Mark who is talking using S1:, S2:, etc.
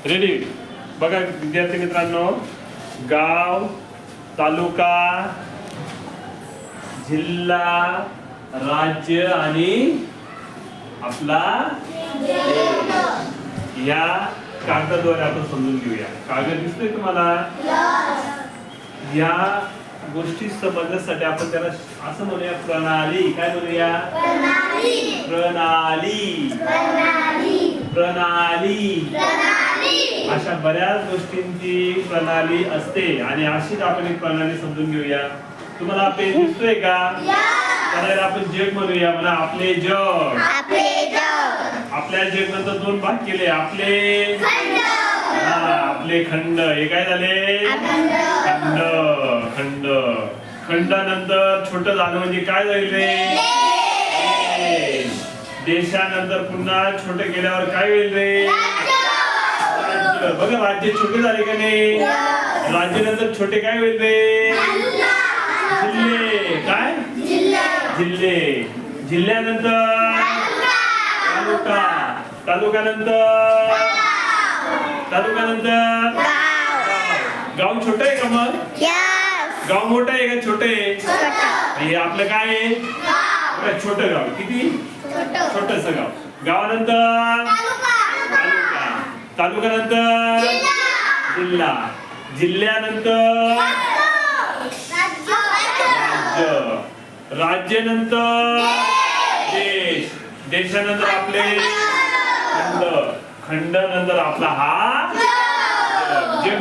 S1: Ready? बघा विद्यार्थी मित्रांनो, गाव, तालुका, जिल्हा, राज्य आणि आपला या कागदाद्वारे आपण समजून घेऊया. कागद दिसतोय तुम्हाला? या गोष्टी समजण्यासाठी आपण त्याला असं म्हणूया प्रणाली. काय म्हणूया? प्रणाली. प्रणाली. अशा बऱ्याच गोष्टींची प्रणाली असते आणि अशीच आपण एक प्रणाली समजून घेऊया. तुम्हाला पेज दिसतोय का? त्याला आपण जग म्हणूया. म्हणा आपले जग. आपल्या जग नंतर दोन भाग केले. आपले आपले खंड. हे काय झाले? खंड. खंड. खंडानंतर छोट झालं म्हणजे काय झाले? देशानंतर पुन्हा छोटे केल्यावर काय होईल रे? राज्य. बघा राज्य छोटे झाले का नाही? राज्यानंतर छोटे काय होईल रे? जिल्हे. काय? जिल्हे. जिल्ह्यानंतर तालुका. तालुक्यानंतर गाव छोट आहे का मग? गाव मोठं आहे का छोटे? हे आपलं काय आहे? छोट गाव. किती? छोटस गाव. गावानंतर तालुका. तालुक्यानंतर जिल्हा. जिल्ह्यानंतर राज्य. राज्यानंतर देश. देशानंतर आपले खंड. खंड नंतर आपला हा जग.